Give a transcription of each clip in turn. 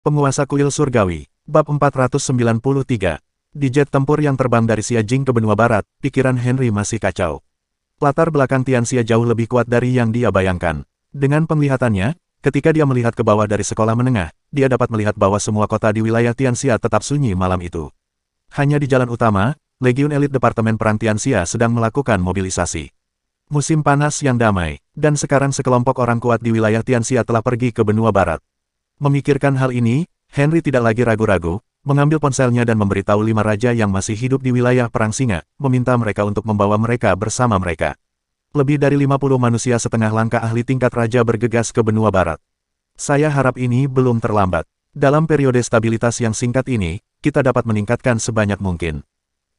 Penguasa Kuil Surgawi, Bab 493. Di jet tempur yang terbang dari Xiajing ke benua barat, pikiran Henry masih kacau. Latar belakang Tianxia jauh lebih kuat dari yang dia bayangkan. Dengan penglihatannya, ketika dia melihat ke bawah dari sekolah menengah, dia dapat melihat bahwa semua kota di wilayah Tianxia tetap sunyi malam itu. Hanya di jalan utama, Legiun Elit Departemen Perang Tianxia sedang melakukan mobilisasi. Musim panas yang damai, dan sekarang sekelompok orang kuat di wilayah Tianxia telah pergi ke benua barat. Memikirkan hal ini, Henry tidak lagi ragu-ragu, mengambil ponselnya dan memberitahu 5 raja yang masih hidup di wilayah Perang Singa, meminta mereka untuk membawa mereka bersama mereka. Lebih dari 50 manusia setengah langkah ahli tingkat raja bergegas ke benua barat. Saya harap ini belum terlambat. Dalam periode stabilitas yang singkat ini, kita dapat meningkatkan sebanyak mungkin.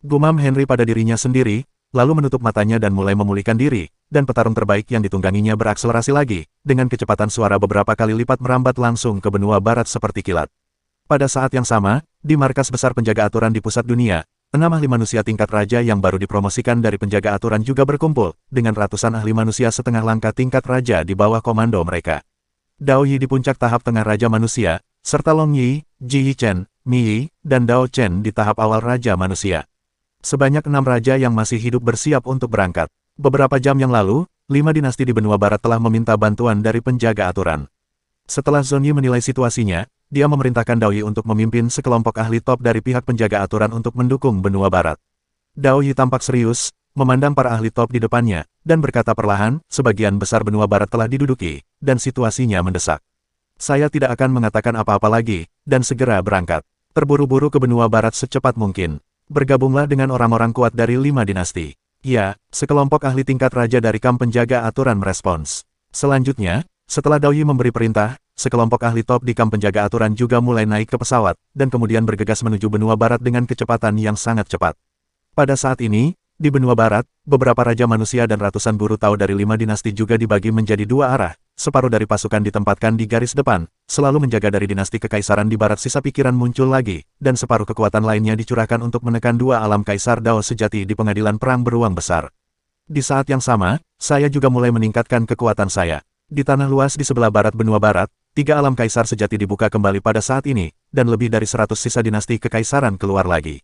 Gumam Henry pada dirinya sendiri, lalu menutup matanya dan mulai memulihkan diri, dan petarung terbaik yang ditungganginya berakselerasi lagi, dengan kecepatan suara beberapa kali lipat merambat langsung ke benua barat seperti kilat. Pada saat yang sama, di markas besar penjaga aturan di pusat dunia, 6 ahli manusia tingkat raja yang baru dipromosikan dari penjaga aturan juga berkumpul, dengan ratusan ahli manusia setengah langkah tingkat raja di bawah komando mereka. Dao Yi di puncak tahap tengah raja manusia, serta Long Yi, Ji Yichen, Mi Yi, dan Dao Chen di tahap awal raja manusia. Sebanyak 6 raja yang masih hidup bersiap untuk berangkat. Beberapa jam yang lalu, 5 dinasti di benua barat telah meminta bantuan dari penjaga aturan. Setelah Zhong Yi menilai situasinya, dia memerintahkan Dao Yi untuk memimpin sekelompok ahli top dari pihak penjaga aturan untuk mendukung benua barat. Dao Yi tampak serius, memandang para ahli top di depannya, dan berkata perlahan, sebagian besar benua barat telah diduduki, dan situasinya mendesak. Saya tidak akan mengatakan apa-apa lagi, dan segera berangkat. Terburu-buru ke benua barat secepat mungkin. Bergabunglah dengan orang-orang kuat dari 5 dinasti. Ya, sekelompok ahli tingkat raja dari kamp penjaga aturan merespons. Selanjutnya, setelah Dao Yi memberi perintah, sekelompok ahli top di kamp penjaga aturan juga mulai naik ke pesawat, dan kemudian bergegas menuju benua barat dengan kecepatan yang sangat cepat. Pada saat ini, di benua barat, beberapa raja manusia dan ratusan buru Tao dari 5 dinasti juga dibagi menjadi 2 arah. Separuh dari pasukan ditempatkan di garis depan, selalu menjaga dari dinasti kekaisaran di barat. Sisa pikiran muncul lagi, dan separuh kekuatan lainnya dicurahkan untuk menekan 2 alam kaisar Dao sejati di pengadilan perang beruang besar. Di saat yang sama, saya juga mulai meningkatkan kekuatan saya. Di tanah luas di sebelah barat benua barat, 3 alam kaisar sejati dibuka kembali pada saat ini, dan lebih dari 100 sisa dinasti kekaisaran keluar lagi.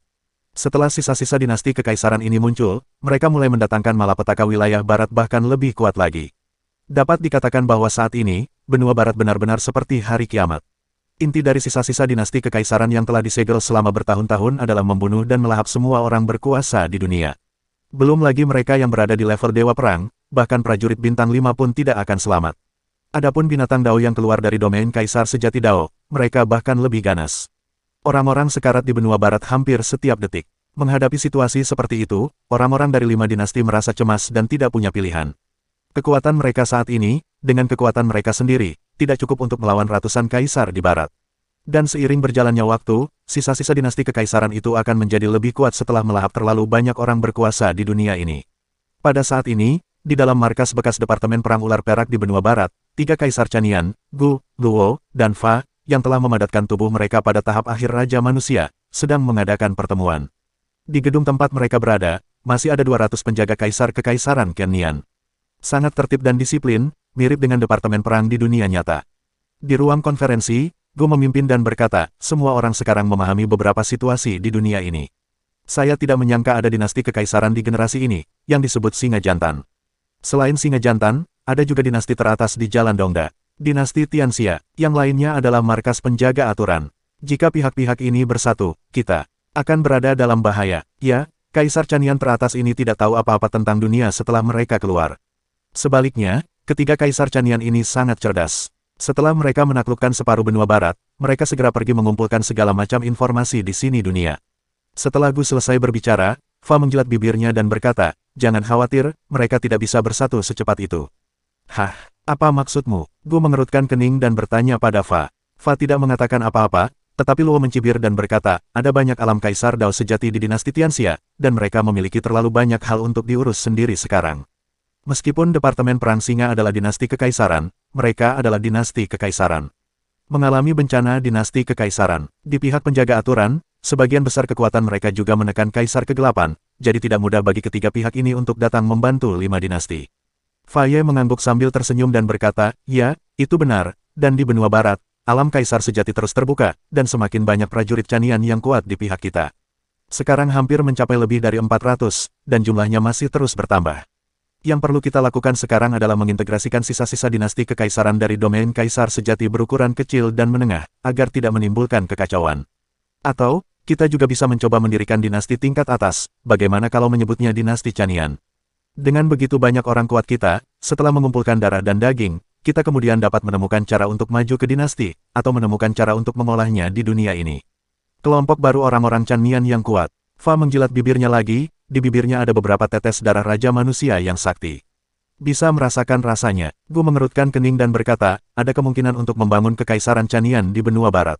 Setelah sisa-sisa dinasti kekaisaran ini muncul, mereka mulai mendatangkan malapetaka wilayah barat bahkan lebih kuat lagi. Dapat dikatakan bahwa saat ini, benua barat benar-benar seperti hari kiamat. Inti dari sisa-sisa dinasti kekaisaran yang telah disegel selama bertahun-tahun adalah membunuh dan melahap semua orang berkuasa di dunia. Belum lagi mereka yang berada di level dewa perang, bahkan prajurit bintang 5 pun tidak akan selamat. Adapun binatang Dao yang keluar dari domain kaisar sejati Dao, mereka bahkan lebih ganas. Orang-orang sekarat di benua barat hampir setiap detik. Menghadapi situasi seperti itu, orang-orang dari 5 dinasti merasa cemas dan tidak punya pilihan. Kekuatan mereka saat ini, dengan kekuatan mereka sendiri, tidak cukup untuk melawan ratusan kaisar di barat. Dan seiring berjalannya waktu, sisa-sisa dinasti kekaisaran itu akan menjadi lebih kuat setelah melahap terlalu banyak orang berkuasa di dunia ini. Pada saat ini, di dalam markas bekas Departemen Perang Ular Perak di benua barat, 3 kaisar Chanian, Gu, Luo, dan Fa, yang telah memadatkan tubuh mereka pada tahap akhir Raja Manusia, sedang mengadakan pertemuan. Di gedung tempat mereka berada, masih ada 200 penjaga kaisar kekaisaran Kenian. Sangat tertib dan disiplin, mirip dengan Departemen Perang di dunia nyata. Di ruang konferensi, Gu memimpin dan berkata, semua orang sekarang memahami beberapa situasi di dunia ini. Saya tidak menyangka ada dinasti kekaisaran di generasi ini, yang disebut Singa Jantan. Selain Singa Jantan, ada juga dinasti teratas di Jalan Dongda. Dinasti Tianxia, yang lainnya adalah markas penjaga aturan. Jika pihak-pihak ini bersatu, kita akan berada dalam bahaya. Ya, Kaisar Chanian teratas ini tidak tahu apa-apa tentang dunia setelah mereka keluar. Sebaliknya, ketiga Kaisar Chanian ini sangat cerdas. Setelah mereka menaklukkan separuh benua barat, mereka segera pergi mengumpulkan segala macam informasi di sini dunia. Setelah Gu selesai berbicara, Fa menjilat bibirnya dan berkata, jangan khawatir, mereka tidak bisa bersatu secepat itu. Hah, apa maksudmu? Gu mengerutkan kening dan bertanya pada Fa. Fa tidak mengatakan apa-apa, tetapi Luo mencibir dan berkata, ada banyak alam kaisar Dao sejati di dinasti Tianxia, dan mereka memiliki terlalu banyak hal untuk diurus sendiri sekarang. Meskipun Departemen Perang Singa adalah dinasti kekaisaran, mereka adalah dinasti kekaisaran. Mengalami bencana dinasti kekaisaran. Di pihak penjaga aturan, sebagian besar kekuatan mereka juga menekan kaisar kegelapan, jadi tidak mudah bagi ketiga pihak ini untuk datang membantu 5 dinasti. Fa Ye mengangguk sambil tersenyum dan berkata, ya, itu benar, dan di benua barat, alam kaisar sejati terus terbuka, dan semakin banyak prajurit Chanian yang kuat di pihak kita. Sekarang hampir mencapai lebih dari 400, dan jumlahnya masih terus bertambah. Yang perlu kita lakukan sekarang adalah mengintegrasikan sisa-sisa dinasti kekaisaran dari domain kaisar sejati berukuran kecil dan menengah, agar tidak menimbulkan kekacauan. Atau, kita juga bisa mencoba mendirikan dinasti tingkat atas, bagaimana kalau menyebutnya dinasti Chanian. Dengan begitu banyak orang kuat kita, setelah mengumpulkan darah dan daging, kita kemudian dapat menemukan cara untuk maju ke dinasti, atau menemukan cara untuk mengolahnya di dunia ini. Kelompok baru orang-orang Chanian yang kuat. Fa menjilat bibirnya lagi, di bibirnya ada beberapa tetes darah Raja Manusia yang sakti. Bisa merasakan rasanya, Gu mengerutkan kening dan berkata, ada kemungkinan untuk membangun kekaisaran Chanian di benua barat.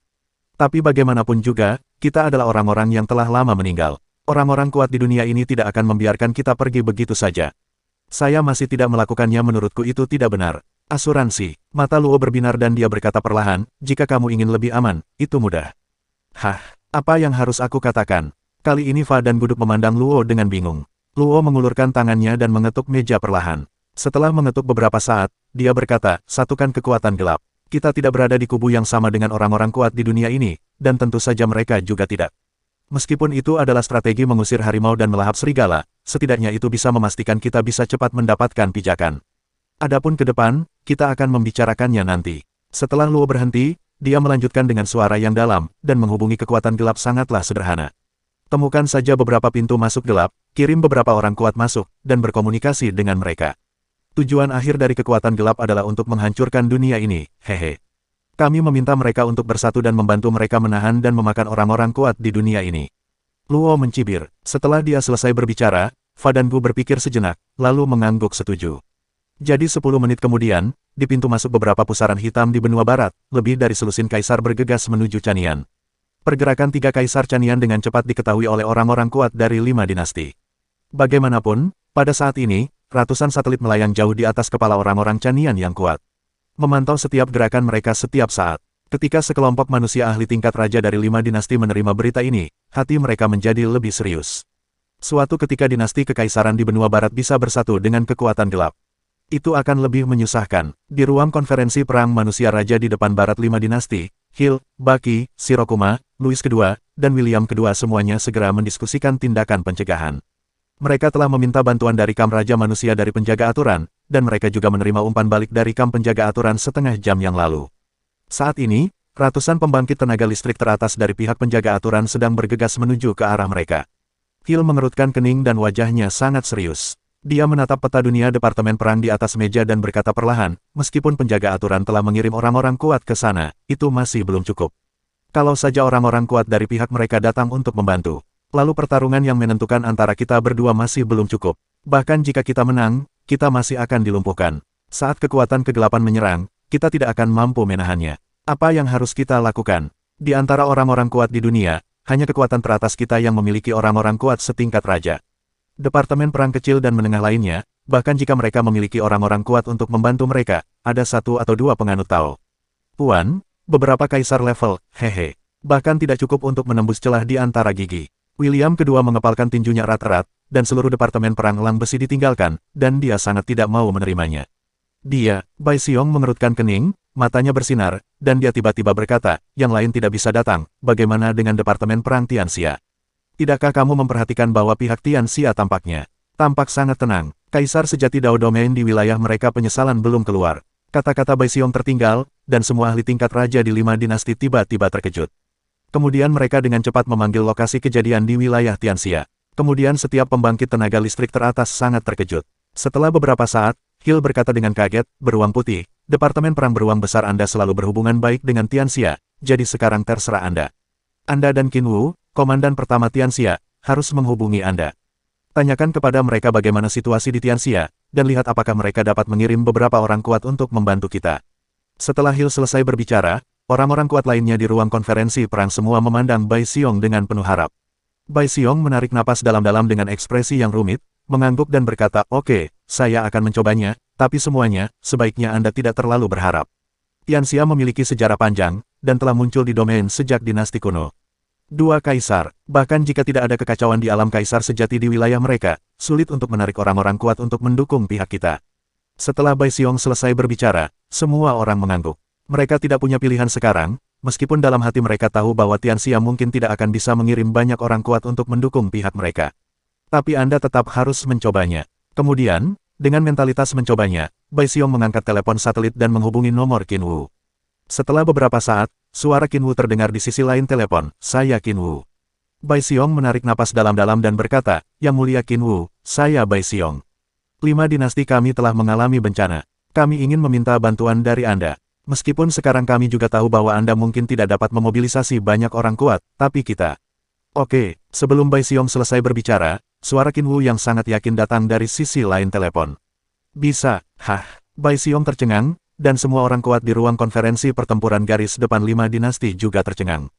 Tapi bagaimanapun juga, kita adalah orang-orang yang telah lama meninggal. Orang-orang kuat di dunia ini tidak akan membiarkan kita pergi begitu saja. Saya masih tidak melakukannya, menurutku itu tidak benar. Asuransi. Mata Luo berbinar dan dia berkata perlahan, jika kamu ingin lebih aman, itu mudah. Hah, apa yang harus aku katakan? Kali ini Fa dan Guduk memandang Luo dengan bingung. Luo mengulurkan tangannya dan mengetuk meja perlahan. Setelah mengetuk beberapa saat, dia berkata, satukan kekuatan gelap. Kita tidak berada di kubu yang sama dengan orang-orang kuat di dunia ini, dan tentu saja mereka juga tidak. Meskipun itu adalah strategi mengusir harimau dan melahap serigala, setidaknya itu bisa memastikan kita bisa cepat mendapatkan pijakan. Adapun ke depan, kita akan membicarakannya nanti. Setelah Luo berhenti, dia melanjutkan dengan suara yang dalam, dan menghubungi kekuatan gelap sangatlah sederhana. Temukan saja beberapa pintu masuk gelap, kirim beberapa orang kuat masuk, dan berkomunikasi dengan mereka. Tujuan akhir dari kekuatan gelap adalah untuk menghancurkan dunia ini, hehe. Kami meminta mereka untuk bersatu dan membantu mereka menahan dan memakan orang-orang kuat di dunia ini. Luo mencibir. Setelah dia selesai berbicara, Fa dan Gu berpikir sejenak, lalu mengangguk setuju. Jadi 10 menit kemudian, di pintu masuk beberapa pusaran hitam di benua barat, lebih dari selusin kaisar bergegas menuju Chanian. Pergerakan 3 kaisar Chanian dengan cepat diketahui oleh orang-orang kuat dari 5 dinasti. Bagaimanapun, pada saat ini, ratusan satelit melayang jauh di atas kepala orang-orang Chanian yang kuat. Memantau setiap gerakan mereka setiap saat. Ketika sekelompok manusia ahli tingkat raja dari 5 dinasti menerima berita ini, hati mereka menjadi lebih serius. Suatu ketika dinasti kekaisaran di benua barat bisa bersatu dengan kekuatan gelap. Itu akan lebih menyusahkan. Di ruang konferensi perang manusia raja di depan barat 5 dinasti, Hill, Baki, Shirokuma, Louis II, dan William II semuanya segera mendiskusikan tindakan pencegahan. Mereka telah meminta bantuan dari Kam Raja Manusia dari penjaga aturan, dan mereka juga menerima umpan balik dari Kam penjaga aturan setengah jam yang lalu. Saat ini, ratusan pembangkit tenaga listrik teratas dari pihak penjaga aturan sedang bergegas menuju ke arah mereka. Hill mengerutkan kening dan wajahnya sangat serius. Dia menatap peta dunia Departemen Perang di atas meja dan berkata perlahan, meskipun penjaga aturan telah mengirim orang-orang kuat ke sana, itu masih belum cukup. Kalau saja orang-orang kuat dari pihak mereka datang untuk membantu, lalu pertarungan yang menentukan antara kita berdua masih belum cukup. Bahkan jika kita menang, kita masih akan dilumpuhkan. Saat kekuatan kegelapan menyerang, kita tidak akan mampu menahannya. Apa yang harus kita lakukan? Di antara orang-orang kuat di dunia, hanya kekuatan teratas kita yang memiliki orang-orang kuat setingkat raja. Departemen perang kecil dan menengah lainnya, bahkan jika mereka memiliki orang-orang kuat untuk membantu mereka, ada 1 atau 2 penganut Tao. Puan, beberapa kaisar level, hehe. Bahkan tidak cukup untuk menembus celah di antara gigi. William kedua mengepalkan tinjunya erat-erat, dan seluruh departemen perang elang besi ditinggalkan, dan dia sangat tidak mau menerimanya. Dia, Bai Xiong mengerutkan kening, matanya bersinar, dan dia tiba-tiba berkata, yang lain tidak bisa datang, bagaimana dengan departemen perang Tianxia? Tidakkah kamu memperhatikan bahwa pihak Tianxia tampak sangat tenang? Kaisar sejati Dao Domain di wilayah mereka penyesalan belum keluar. Kata-kata Bai Xiong tertinggal, dan semua ahli tingkat raja di 5 dinasti tiba-tiba terkejut. Kemudian mereka dengan cepat memanggil lokasi kejadian di wilayah Tianxia. Kemudian setiap pembangkit tenaga listrik teratas sangat terkejut. Setelah beberapa saat, Hill berkata dengan kaget, beruang putih, Departemen Perang Beruang Besar Anda selalu berhubungan baik dengan Tianxia, jadi sekarang terserah Anda. Anda dan Qin Wu, Komandan Pertama Tianxia, harus menghubungi Anda. Tanyakan kepada mereka bagaimana situasi di Tianxia, dan lihat apakah mereka dapat mengirim beberapa orang kuat untuk membantu kita. Setelah Hill selesai berbicara, orang-orang kuat lainnya di ruang konferensi perang semua memandang Bai Xiong dengan penuh harap. Bai Xiong menarik napas dalam-dalam dengan ekspresi yang rumit, mengangguk dan berkata, oke, saya akan mencobanya, tapi semuanya, sebaiknya Anda tidak terlalu berharap. Tianxia memiliki sejarah panjang, dan telah muncul di domain sejak dinasti kuno. 2 kaisar, bahkan jika tidak ada kekacauan di alam kaisar sejati di wilayah mereka, sulit untuk menarik orang-orang kuat untuk mendukung pihak kita. Setelah Bai Xiong selesai berbicara, semua orang mengangguk. Mereka tidak punya pilihan sekarang, meskipun dalam hati mereka tahu bahwa Tianxia mungkin tidak akan bisa mengirim banyak orang kuat untuk mendukung pihak mereka. Tapi Anda tetap harus mencobanya. Kemudian, dengan mentalitas mencobanya, Bai Xiong mengangkat telepon satelit dan menghubungi nomor Qin Wu. Setelah beberapa saat, suara Qin Wu terdengar di sisi lain telepon, "Saya Qin Wu." Bai Xiong menarik napas dalam-dalam dan berkata, "Yang mulia Qin Wu, saya Bai Xiong. 5 dinasti kami telah mengalami bencana. Kami ingin meminta bantuan dari Anda. Meskipun sekarang kami juga tahu bahwa Anda mungkin tidak dapat memobilisasi banyak orang kuat, tapi kita..." Oke, sebelum Bai Xiong selesai berbicara, suara Qin Wu yang sangat yakin datang dari sisi lain telepon. "Bisa, Bai Xiong tercengang, dan semua orang kuat di ruang konferensi pertempuran garis depan 5 dinasti juga tercengang.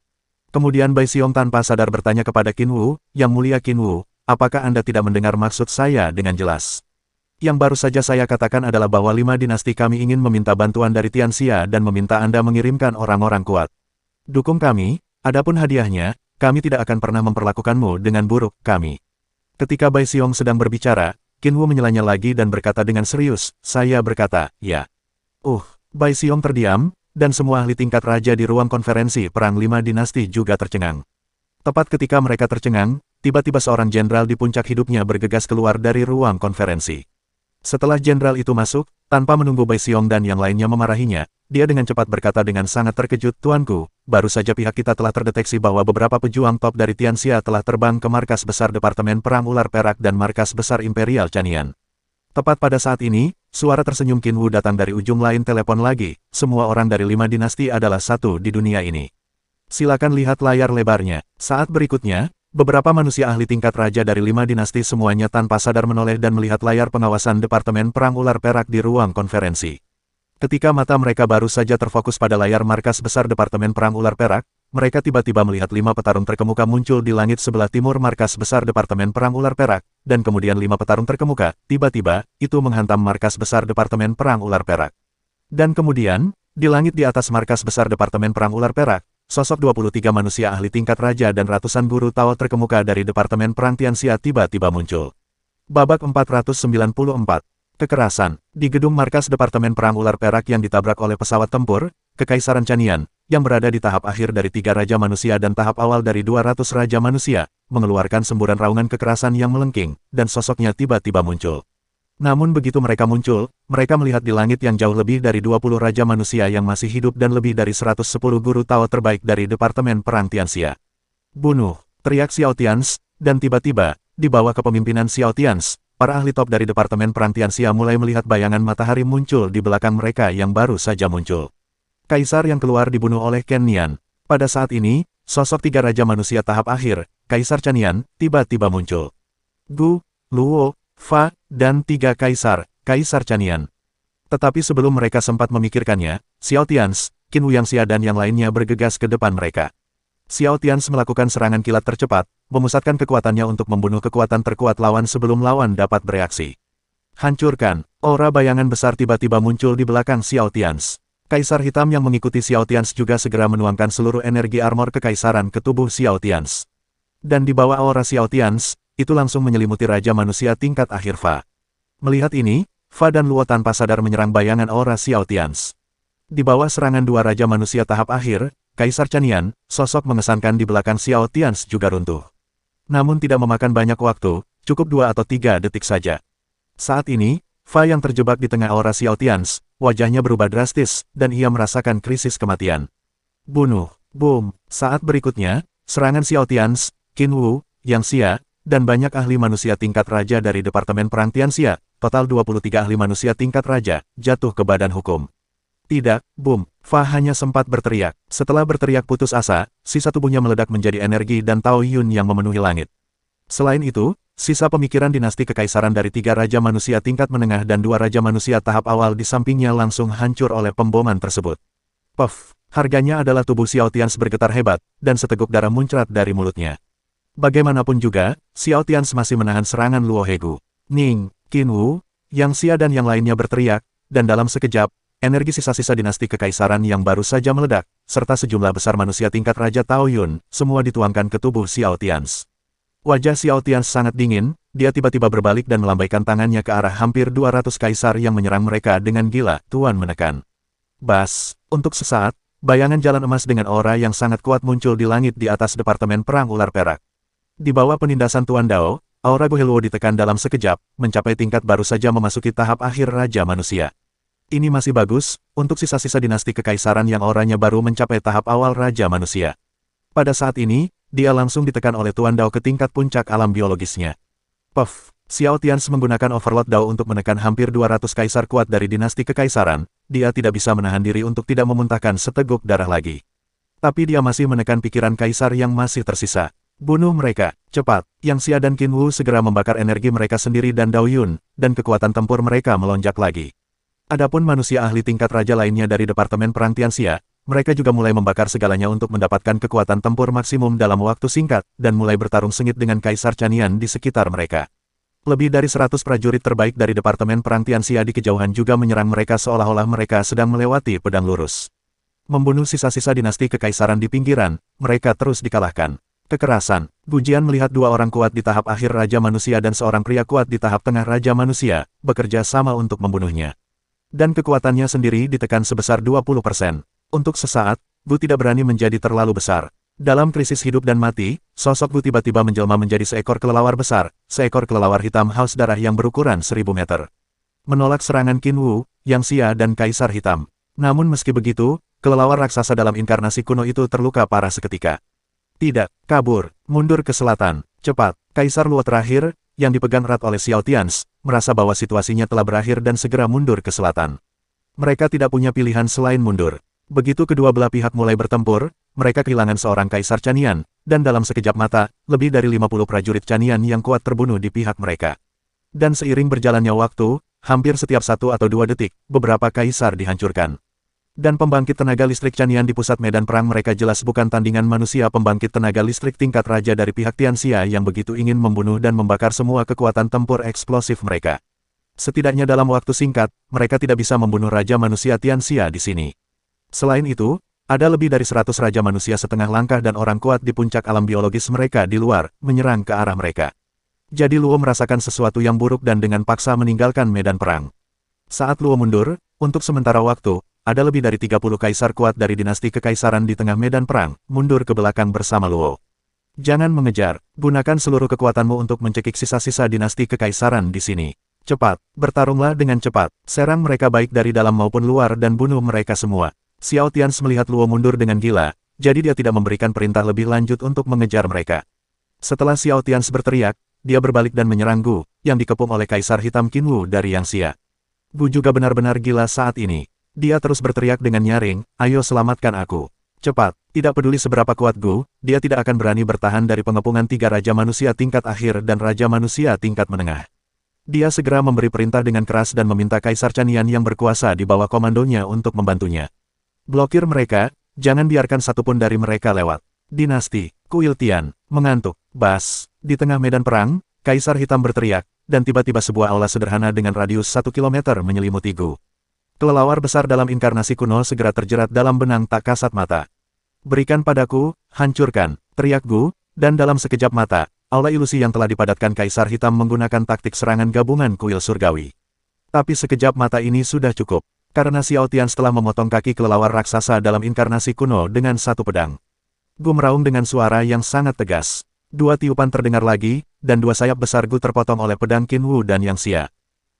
Kemudian Bai Xiong tanpa sadar bertanya kepada Qin Wu, "Yang mulia Qin Wu, apakah Anda tidak mendengar maksud saya dengan jelas? Yang baru saja saya katakan adalah bahwa 5 dinasti kami ingin meminta bantuan dari Tianxia dan meminta Anda mengirimkan orang-orang kuat. Dukung kami, adapun hadiahnya, kami tidak akan pernah memperlakukanmu dengan buruk, kami." Ketika Bai Xiong sedang berbicara, Qin Wu menyelanya lagi dan berkata dengan serius, "Saya berkata, ya." Bai Xiong terdiam, dan semua ahli tingkat raja di ruang konferensi perang 5 dinasti juga tercengang. Tepat ketika mereka tercengang, tiba-tiba seorang jenderal di puncak hidupnya bergegas keluar dari ruang konferensi. Setelah jenderal itu masuk, tanpa menunggu Bai Xiong dan yang lainnya memarahinya, dia dengan cepat berkata dengan sangat terkejut, "Tuanku, baru saja pihak kita telah terdeteksi bahwa beberapa pejuang top dari Tianxia telah terbang ke markas besar Departemen Perang Ular Perak dan markas besar Imperial Chanian." Tepat pada saat ini, suara tersenyum Qin Wu datang dari ujung lain telepon lagi, "Semua orang dari 5 dinasti adalah satu di dunia ini. Silakan lihat layar lebarnya." Saat berikutnya, beberapa manusia ahli tingkat raja dari 5 dinasti semuanya tanpa sadar menoleh dan melihat layar pengawasan Departemen Perang Ular Perak di ruang konferensi. Ketika mata mereka baru saja terfokus pada layar markas besar Departemen Perang Ular Perak, mereka tiba-tiba melihat 5 petarung terkemuka muncul di langit sebelah timur markas besar Departemen Perang Ular Perak, dan kemudian 5 petarung terkemuka, tiba-tiba, itu menghantam markas besar Departemen Perang Ular Perak. Dan kemudian, di langit di atas markas besar Departemen Perang Ular Perak, sosok 23 manusia ahli tingkat raja dan ratusan guru Tao terkemuka dari Departemen Perang Tianxia tiba-tiba muncul. Babak 494. Kekerasan. Di gedung markas Departemen Perang Ular Perak yang ditabrak oleh pesawat tempur, Kekaisaran Chanian, yang berada di tahap akhir dari 3 Raja Manusia dan tahap awal dari 200 Raja Manusia, mengeluarkan semburan raungan kekerasan yang melengking, dan sosoknya tiba-tiba muncul. Namun begitu mereka muncul, mereka melihat di langit yang jauh lebih dari 20 Raja Manusia yang masih hidup dan lebih dari 110 guru Tao terbaik dari Departemen Perang Tianxia. "Bunuh!" teriak Xiao Tians, dan tiba-tiba, di bawah kepemimpinan Xiao Tians, para ahli top dari Departemen Perang Tianxia mulai melihat bayangan matahari muncul di belakang mereka yang baru saja muncul. Kaisar yang keluar dibunuh oleh Ken Nian. Pada saat ini, sosok 3 Raja Manusia tahap akhir, Kaisar Chanian, tiba-tiba muncul. Gu, Luo, Fa, dan 3 Kaisar Chanian. Tetapi sebelum mereka sempat memikirkannya, Xiao Tians, Qin Wu Yang Xia dan yang lainnya bergegas ke depan mereka. Xiao Tians melakukan serangan kilat tercepat, memusatkan kekuatannya untuk membunuh kekuatan terkuat lawan sebelum lawan dapat bereaksi. "Hancurkan!" Aura bayangan besar tiba-tiba muncul di belakang Xiao Tians. Kaisar hitam yang mengikuti Xiao Tians juga segera menuangkan seluruh energi armor kekaisaran ke tubuh Xiao Tians. Dan di bawah aura Xiao Tians, itu langsung menyelimuti Raja Manusia tingkat akhir Fa. Melihat ini, Fa dan Luo tanpa sadar menyerang bayangan aura Xiao Tians. Di bawah serangan 2 Raja Manusia tahap akhir, Kaisar Chanian, sosok mengesankan di belakang Xiao Tians juga runtuh. Namun tidak memakan banyak waktu, cukup 2 atau 3 detik saja. Saat ini, Fa yang terjebak di tengah aura Xiao Tians, wajahnya berubah drastis, dan ia merasakan krisis kematian. Bunuh. Boom. Saat berikutnya, serangan Xiao Tians, Qin Wu, Yang Xia, dan banyak ahli manusia tingkat raja dari Departemen Perang Tianxia, total 23 ahli manusia tingkat raja, jatuh ke badan hukum. Tidak, boom. Fa hanya sempat berteriak. Setelah berteriak putus asa, sisa tubuhnya meledak menjadi energi dan Tao Yun yang memenuhi langit. Selain itu, sisa pemikiran dinasti kekaisaran dari 3 Raja Manusia tingkat menengah dan 2 Raja Manusia tahap awal di sampingnya langsung hancur oleh pemboman tersebut. Puff, harganya adalah tubuh Xiao Tians bergetar hebat, dan seteguk darah muncrat dari mulutnya. Bagaimanapun juga, Xiao Tians masih menahan serangan Luo Hegu. Ning, Qin Wu, Yang Xia dan yang lainnya berteriak, dan dalam sekejap, energi sisa-sisa dinasti kekaisaran yang baru saja meledak, serta sejumlah besar manusia tingkat Raja Tao Yun, semua dituangkan ke tubuh Xiao Tians. Wajah Xiao Tians sangat dingin, dia tiba-tiba berbalik dan melambaikan tangannya ke arah hampir 200 kaisar yang menyerang mereka dengan gila, Tuan menekan. Bas, untuk sesaat, bayangan jalan emas dengan aura yang sangat kuat muncul di langit di atas Departemen Perang Ular Perak. Di bawah penindasan Tuan Dao, aura Gohelwo ditekan dalam sekejap, mencapai tingkat baru saja memasuki tahap akhir Raja Manusia. Ini masih bagus, untuk sisa-sisa dinasti kekaisaran yang auranya baru mencapai tahap awal Raja Manusia. Pada saat ini, dia langsung ditekan oleh Tuan Dao ke tingkat puncak alam biologisnya. Puff, Xiao Tians menggunakan Overlord Dao untuk menekan hampir 200 kaisar kuat dari dinasti kekaisaran, dia tidak bisa menahan diri untuk tidak memuntahkan seteguk darah lagi. Tapi dia masih menekan pikiran kaisar yang masih tersisa. Bunuh mereka, cepat. Yang Xia dan Qin Wu segera membakar energi mereka sendiri dan Dao Yun, dan kekuatan tempur mereka melonjak lagi. Adapun manusia ahli tingkat raja lainnya dari Departemen Perang Tianxia, mereka juga mulai membakar segalanya untuk mendapatkan kekuatan tempur maksimum dalam waktu singkat, dan mulai bertarung sengit dengan Kaisar Chanian di sekitar mereka. Lebih dari 100 prajurit terbaik dari Departemen Perang Tianxia di kejauhan juga menyerang mereka seolah-olah mereka sedang melewati pedang lurus. Membunuh sisa-sisa dinasti kekaisaran di pinggiran, mereka terus dikalahkan. Kekerasan, Gujian melihat dua orang kuat di tahap akhir Raja Manusia dan seorang pria kuat di tahap tengah Raja Manusia, bekerja sama untuk membunuhnya. Dan kekuatannya sendiri ditekan sebesar 20%. Untuk sesaat, Gu tidak berani menjadi terlalu besar. Dalam krisis hidup dan mati, sosok Gu tiba-tiba menjelma menjadi seekor kelelawar besar, seekor kelelawar hitam haus darah yang berukuran 1000 meter. Menolak serangan Qin Wu, Yang Xia dan Kaisar Hitam. Namun meski begitu, kelelawar raksasa dalam inkarnasi kuno itu terluka parah seketika. Tidak, kabur, mundur ke selatan, cepat. Kaisar Luo terakhir, yang dipegang erat oleh Xiao Tians, merasa bahwa situasinya telah berakhir dan segera mundur ke selatan. Mereka tidak punya pilihan selain mundur. Begitu kedua belah pihak mulai bertempur, mereka kehilangan seorang Kaisar Chanian, dan dalam sekejap mata, lebih dari 50 prajurit Chanian yang kuat terbunuh di pihak mereka. Dan seiring berjalannya waktu, hampir setiap 1 atau 2 detik, beberapa kaisar dihancurkan. Dan pembangkit tenaga listrik Chanian di pusat medan perang mereka jelas bukan tandingan manusia pembangkit tenaga listrik tingkat raja dari pihak Tianxia yang begitu ingin membunuh dan membakar semua kekuatan tempur eksplosif mereka. Setidaknya dalam waktu singkat, mereka tidak bisa membunuh Raja Manusia Tianxia di sini. Selain itu, ada lebih dari 100 Raja Manusia setengah langkah dan orang kuat di puncak alam biologis mereka di luar, menyerang ke arah mereka. Jadi Luo merasakan sesuatu yang buruk dan dengan paksa meninggalkan medan perang. Saat Luo mundur, untuk sementara waktu, ada lebih dari 30 kaisar kuat dari dinasti kekaisaran di tengah medan perang, mundur ke belakang bersama Luo. Jangan mengejar, gunakan seluruh kekuatanmu untuk mencekik sisa-sisa dinasti kekaisaran di sini. Cepat, bertarunglah dengan cepat, serang mereka baik dari dalam maupun luar dan bunuh mereka semua. Xiao Tians melihat Luo mundur dengan gila, jadi dia tidak memberikan perintah lebih lanjut untuk mengejar mereka. Setelah Xiao Tians berteriak, dia berbalik dan menyerang Gu, yang dikepung oleh Kaisar Hitam Qin Wu dari Yang Xia. Gu juga benar-benar gila saat ini. Dia terus berteriak dengan nyaring, ayo selamatkan aku. Cepat, tidak peduli seberapa kuat Gu, dia tidak akan berani bertahan dari pengepungan 3 Raja Manusia tingkat akhir dan Raja Manusia tingkat menengah. Dia segera memberi perintah dengan keras dan meminta Kaisar Chanian yang berkuasa di bawah komandonya untuk membantunya. Blokir mereka, jangan biarkan satupun dari mereka lewat. Dinasti Kuil Tian mengantuk. Bas, di tengah medan perang, Kaisar Hitam berteriak, dan tiba-tiba sebuah aula sederhana dengan radius 1 kilometer menyelimuti Gu. Kelelawar besar dalam inkarnasi kuno segera terjerat dalam benang tak kasat mata. Berikan padaku, hancurkan, teriak Gu, dan dalam sekejap mata, aula ilusi yang telah dipadatkan Kaisar Hitam menggunakan taktik serangan gabungan kuil surgawi. Tapi sekejap mata ini sudah cukup, karena Xiao Tians telah memotong kaki kelelawar raksasa dalam inkarnasi kuno dengan satu pedang. Gu meraung dengan suara yang sangat tegas. 2 tiupan terdengar lagi, dan 2 sayap besar Gu terpotong oleh pedang Qin Wu dan Yang Xia.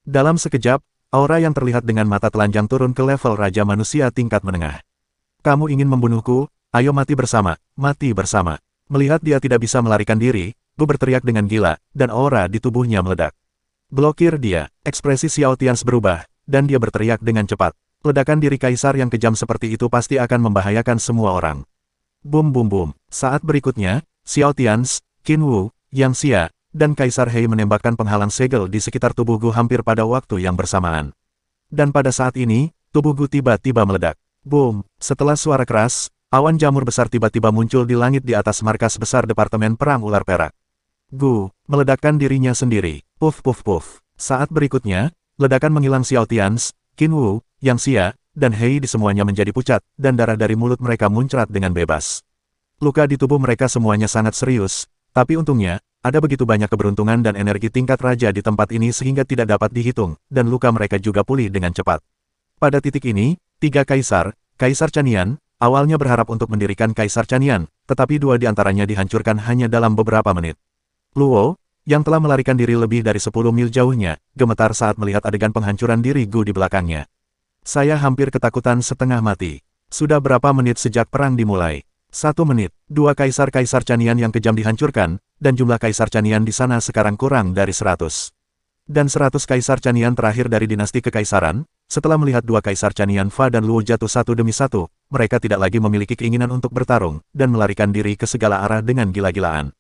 Dalam sekejap, aura yang terlihat dengan mata telanjang turun ke level Raja Manusia tingkat menengah. Kamu ingin membunuhku? Ayo mati bersama, mati bersama. Melihat dia tidak bisa melarikan diri, Gu berteriak dengan gila, dan aura di tubuhnya meledak. Blokir dia, ekspresi Xiao Tians berubah, dan dia berteriak dengan cepat. Ledakan diri kaisar yang kejam seperti itu pasti akan membahayakan semua orang. Bum bum bum. Saat berikutnya, Xiao Tians, Qin Wu, Yang Xia, dan Kaisar Hei menembakkan penghalang segel di sekitar tubuh Gu hampir pada waktu yang bersamaan. Dan pada saat ini, tubuh Gu tiba-tiba meledak. Boom! Setelah suara keras, awan jamur besar tiba-tiba muncul di langit di atas markas besar Departemen Perang Ular Perak. Gu meledakkan dirinya sendiri. Puff puff puff. Saat berikutnya, ledakan menghilang Xiao Tians, Qin Wu, Yang Xia, dan Hei di semuanya menjadi pucat, dan darah dari mulut mereka muncrat dengan bebas. Luka di tubuh mereka semuanya sangat serius, tapi untungnya, ada begitu banyak keberuntungan dan energi tingkat raja di tempat ini sehingga tidak dapat dihitung, dan luka mereka juga pulih dengan cepat. Pada titik ini, Tiga kaisar, Kaisar Chanian, awalnya berharap untuk mendirikan Kaisar Chanian, tetapi dua di antaranya dihancurkan hanya dalam beberapa menit. Luo, yang telah melarikan diri lebih dari 10 mil jauhnya, gemetar saat melihat adegan penghancuran diri Gu di belakangnya. Saya hampir ketakutan setengah mati. Sudah berapa menit sejak perang dimulai? 1 menit, dua kaisar-kaisar Chanian yang kejam dihancurkan, dan jumlah kaisar Chanian di sana sekarang kurang dari 100. Dan 100 kaisar Chanian terakhir dari dinasti kekaisaran, setelah melihat dua kaisar Chanian Fa dan Luo jatuh satu demi satu, mereka tidak lagi memiliki keinginan untuk bertarung, dan melarikan diri ke segala arah dengan gila-gilaan.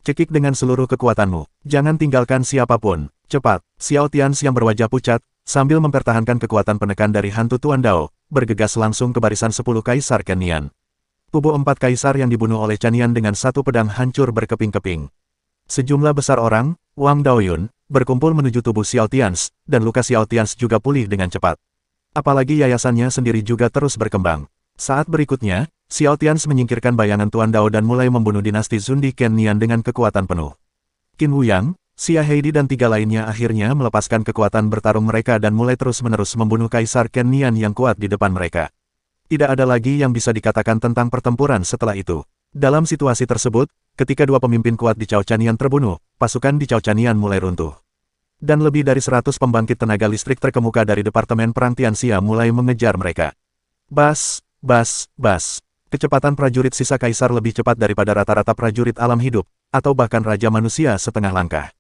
Cekik dengan seluruh kekuatanmu, jangan tinggalkan siapapun, cepat, Xiao Tians yang berwajah pucat, sambil mempertahankan kekuatan penekan dari hantu Tuan Dao, bergegas langsung ke barisan 10 kaisar Chanian. Tubuh 4 kaisar yang dibunuh oleh Chanian dengan satu pedang hancur berkeping-keping. Sejumlah besar orang, Wang Daoyun, berkumpul menuju tubuh Xiao Tians, dan luka Xiao Tians juga pulih dengan cepat. Apalagi yayasannya sendiri juga terus berkembang. Saat berikutnya, Xiao Tians menyingkirkan bayangan Tuan Dao dan mulai membunuh dinasti Zundi Ken Nian dengan kekuatan penuh. Qin Wuyang, Xia Heidi dan 3 lainnya akhirnya melepaskan kekuatan bertarung mereka dan mulai terus-menerus membunuh Kaisar Ken Nian yang kuat di depan mereka. Tidak ada lagi yang bisa dikatakan tentang pertempuran setelah itu. Dalam situasi tersebut, ketika dua pemimpin kuat di Cao Chanian terbunuh, pasukan di Cao Chanian mulai runtuh. Dan lebih dari 100 pembangkit tenaga listrik terkemuka dari Departemen Perang Tianxia mulai mengejar mereka. Bas, bas, bas. Kecepatan prajurit sisa kaisar lebih cepat daripada rata-rata prajurit alam hidup, atau bahkan Raja Manusia setengah langkah.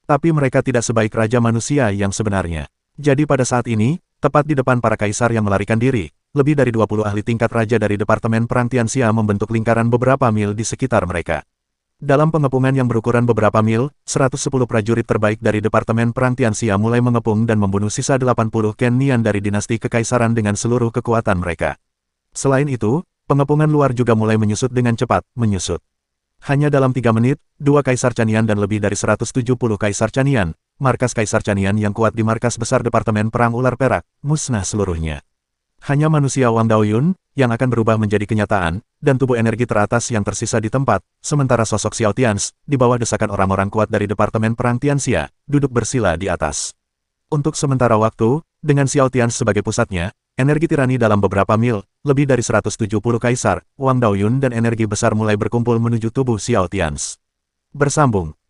Tapi mereka tidak sebaik Raja Manusia yang sebenarnya. Jadi pada saat ini, tepat di depan para kaisar yang melarikan diri, lebih dari 20 ahli tingkat raja dari Departemen Perang Tianxia membentuk lingkaran beberapa mil di sekitar mereka. Dalam pengepungan yang berukuran beberapa mil, 110 prajurit terbaik dari Departemen Perang Tianxia mulai mengepung dan membunuh sisa 80 Ken Nian dari dinasti kekaisaran dengan seluruh kekuatan mereka. Selain itu, pengepungan luar juga mulai menyusut dengan cepat, menyusut. Hanya dalam 3 menit, dua Kaisar Chanian dan lebih dari 170 Kaisar Chanian, markas Kaisar Chanian yang kuat di markas besar Departemen Perang Ular Perak, musnah seluruhnya. Hanya manusia Wang Daoyun, yang akan berubah menjadi kenyataan, dan tubuh energi teratas yang tersisa di tempat, sementara sosok Xiao Tians, di bawah desakan orang-orang kuat dari Departemen Perang Tianxia, duduk bersila di atas. Untuk sementara waktu, dengan Xiao Tians sebagai pusatnya, energi tirani dalam beberapa mil, lebih dari 170 kaisar, Wang Daoyun dan energi besar mulai berkumpul menuju tubuh Xiao Tians. Bersambung,